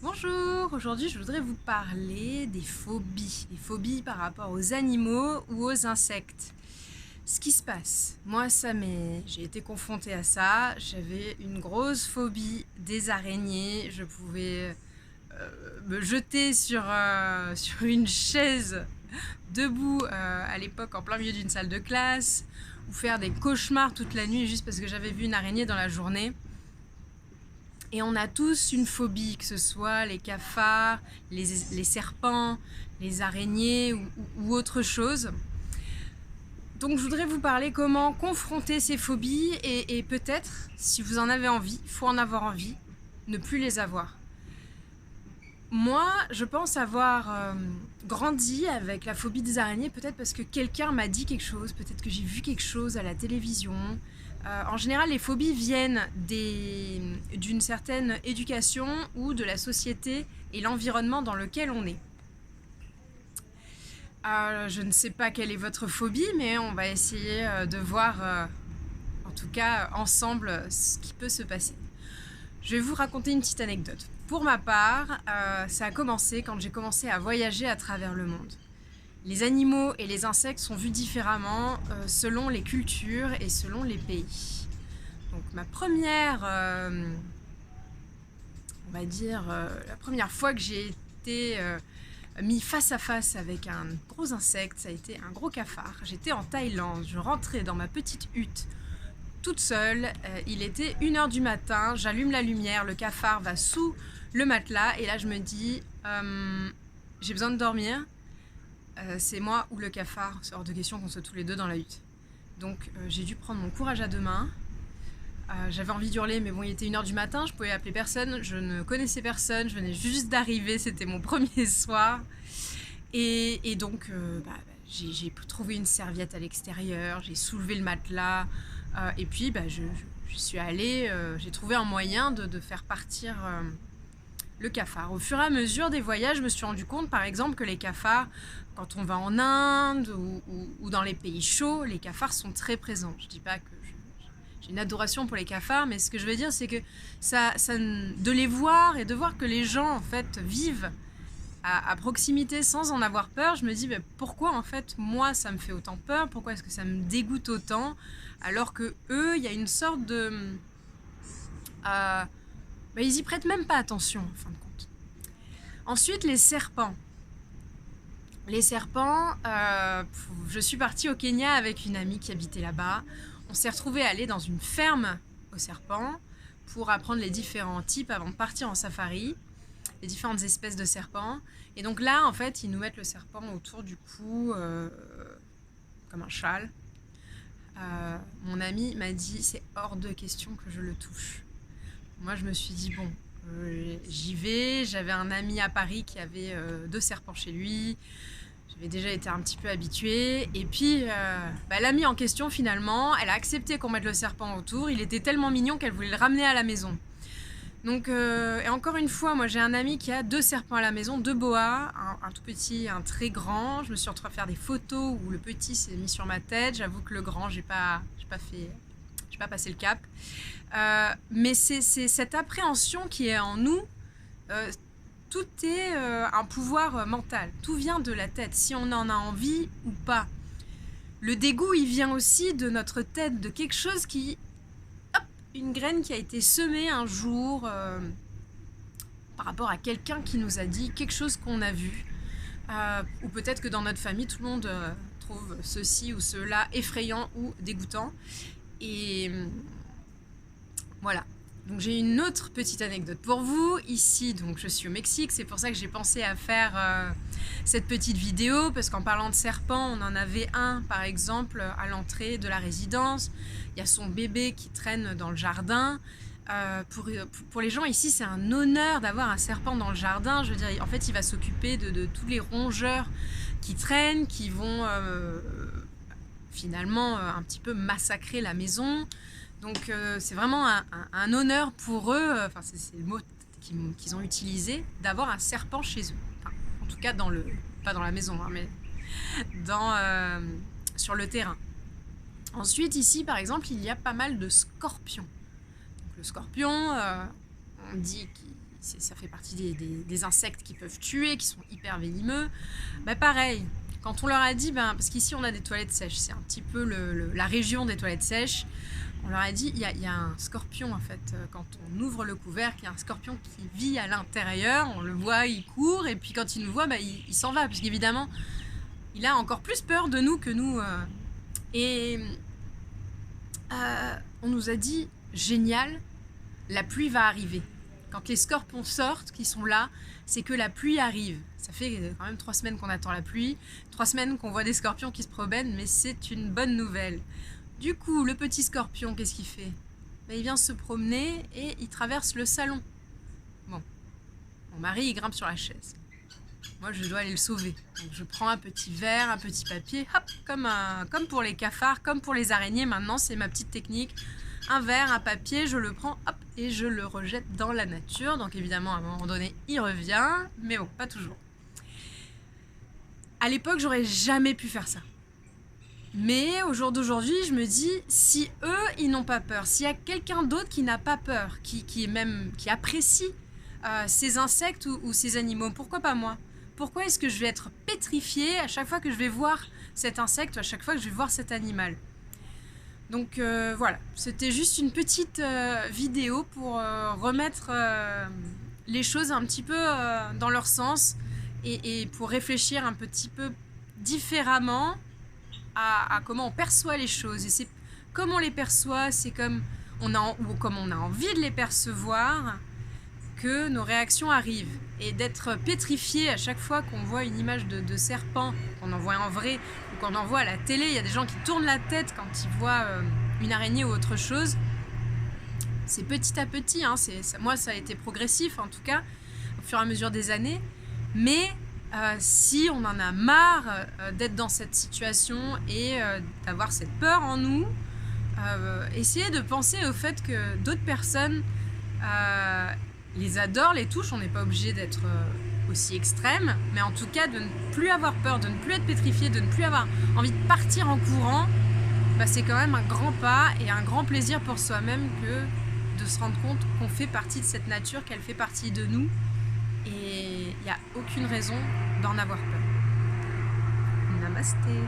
Bonjour, aujourd'hui je voudrais vous parler des phobies par rapport aux animaux ou aux insectes. Ce qui se passe, moi j'ai été confrontée à ça, j'avais une grosse phobie des araignées, je pouvais me jeter sur une chaise debout à l'époque en plein milieu d'une salle de classe, ou faire des cauchemars toute la nuit juste parce que j'avais vu une araignée dans la journée. Et on a tous une phobie, que ce soit les cafards, les serpents, les araignées ou autre chose. Donc je voudrais vous parler comment confronter ces phobies et peut-être, si vous en avez envie, il faut en avoir envie, ne plus les avoir. Moi, je pense avoir grandi avec la phobie des araignées, peut-être parce que quelqu'un m'a dit quelque chose, peut-être que j'ai vu quelque chose à la télévision. En général, les phobies viennent d'une certaine éducation ou de la société et l'environnement dans lequel on est. Je ne sais pas quelle est votre phobie, mais on va essayer de voir, en tout cas ensemble, ce qui peut se passer. Je vais vous raconter une petite anecdote. Pour ma part, ça a commencé quand j'ai commencé à voyager à travers le monde. Les animaux et les insectes sont vus différemment selon les cultures et selon les pays. Donc ma première, la première fois que j'ai été mis face à face avec un gros insecte, ça a été un gros cafard. J'étais en Thaïlande, je rentrais dans ma petite hutte toute seule, il était 1h du matin, j'allume la lumière, le cafard va sous le matelas et là je me dis j'ai besoin de dormir, c'est moi ou le cafard, c'est hors de question qu'on soit tous les deux dans la hutte. Donc j'ai dû prendre mon courage à deux mains, j'avais envie d'hurler mais bon il était 1h du matin, je pouvais appeler personne, je ne connaissais personne, je venais juste d'arriver, c'était mon premier soir et donc j'ai trouvé une serviette à l'extérieur, j'ai soulevé le matelas et puis je suis allée, j'ai trouvé un moyen de faire partir le cafard. Au fur et à mesure des voyages, je me suis rendu compte par exemple que les cafards, quand on va en Inde ou dans les pays chauds, les cafards sont très présents. Je dis pas que j'ai une adoration pour les cafards, mais ce que je veux dire c'est que de les voir et de voir que les gens en fait vivent à proximité sans en avoir peur, je me dis pourquoi en fait moi ça me fait autant peur, pourquoi est-ce que ça me dégoûte autant alors que eux il y a une sorte de ils y prêtent même pas attention en fin de compte. Ensuite les serpents, je suis partie au Kenya avec une amie qui habitait là-bas, on s'est retrouvés à aller dans une ferme aux serpents pour apprendre les différents types avant de partir en safari, les différentes espèces de serpents. Et donc là, en fait, ils nous mettent le serpent autour du cou, comme un châle. Mon ami m'a dit, c'est hors de question que je le touche. Moi, je me suis dit, bon, j'y vais. J'avais un ami à Paris qui avait 2 serpents chez lui. J'avais déjà été un petit peu habituée. Et puis, l'amie en question, finalement, elle a accepté qu'on mette le serpent autour. Il était tellement mignon qu'elle voulait le ramener à la maison. Donc, et encore une fois, moi j'ai un ami qui a 2 serpents à la maison, 2 boas, un tout petit, un très grand. Je me suis retrouvée à faire des photos où le petit s'est mis sur ma tête. J'avoue que le grand, j'ai pas passé le cap. Mais c'est cette appréhension qui est en nous. Tout est un pouvoir mental. Tout vient de la tête, si on en a envie ou pas. Le dégoût, il vient aussi de notre tête, de quelque chose une graine qui a été semée un jour par rapport à quelqu'un qui nous a dit quelque chose qu'on a vu. Ou peut-être que dans notre famille, tout le monde trouve ceci ou cela effrayant ou dégoûtant. Et voilà. Donc j'ai une autre petite anecdote pour vous. Ici, donc je suis au Mexique, c'est pour ça que j'ai pensé à faire cette petite vidéo, parce qu'en parlant de serpents, on en avait un par exemple à l'entrée de la résidence. Il y a son bébé qui traîne dans le jardin. Pour les gens ici, c'est un honneur d'avoir un serpent dans le jardin. Je veux dire, en fait, il va s'occuper de tous les rongeurs qui traînent, qui vont finalement un petit peu massacrer la maison. Donc c'est vraiment un honneur pour eux, c'est le mot qu'ils ont utilisé, d'avoir un serpent chez eux. Enfin, en tout cas, pas dans la maison, hein, mais sur le terrain. Ensuite, ici, par exemple, il y a pas mal de scorpions. Donc, le scorpion, on dit qu'il ça fait partie des insectes qui peuvent tuer, qui sont hyper venimeux. Bah pareil, quand on leur a dit, parce qu'ici on a des toilettes sèches, c'est un petit peu la région des toilettes sèches, on leur a dit, il y a un scorpion en fait, quand on ouvre le couvercle, il y a un scorpion qui vit à l'intérieur, on le voit, il court, et puis quand il nous voit, il s'en va, puisqu'évidemment, il a encore plus peur de nous que nous. Et on nous a dit, génial, la pluie va arriver. Quand les scorpions sortent, qui sont là, c'est que la pluie arrive. Ça fait quand même 3 semaines qu'on attend la pluie, 3 semaines qu'on voit des scorpions qui se promènent, mais c'est une bonne nouvelle. Du coup, le petit scorpion, qu'est-ce qu'il fait? Il vient se promener et il traverse le salon. Bon, mon mari, il grimpe sur la chaise. Moi, je dois aller le sauver. Donc, je prends un petit verre, un petit papier, hop, comme pour les cafards, comme pour les araignées, maintenant, c'est ma petite technique. Un verre, un papier, je le prends, hop, et je le rejette dans la nature. Donc évidemment, à un moment donné, il revient, mais bon, pas toujours. À l'époque, j'aurais jamais pu faire ça. Mais au jour d'aujourd'hui, je me dis, si eux, ils n'ont pas peur, s'il y a quelqu'un d'autre qui n'a pas peur, qui apprécie ces insectes ou ces animaux, pourquoi pas moi? Pourquoi est-ce que je vais être pétrifiée à chaque fois que je vais voir cet insecte ou à chaque fois que je vais voir cet animal? Donc voilà, c'était juste une petite vidéo pour remettre les choses un petit peu dans leur sens et pour réfléchir un petit peu différemment à comment on perçoit les choses. Et c'est comme on les perçoit, c'est comme on a envie de les percevoir que nos réactions arrivent. Et d'être pétrifié à chaque fois qu'on voit une image de serpent, qu'on en voit en vrai ou qu'on en voit à la télé, il y a des gens qui tournent la tête quand ils voient une araignée ou autre chose. C'est petit à petit, hein, moi ça a été progressif en tout cas, au fur et à mesure des années. Mais si on en a marre d'être dans cette situation et d'avoir cette peur en nous, essayez de penser au fait que d'autres personnes les adorent, les touchent. On n'est pas obligé d'être aussi extrême, mais en tout cas de ne plus avoir peur, de ne plus être pétrifié, de ne plus avoir envie de partir en courant, c'est quand même un grand pas et un grand plaisir pour soi-même que de se rendre compte qu'on fait partie de cette nature, qu'elle fait partie de nous, et il n'y a aucune raison d'en avoir peur. Namasté.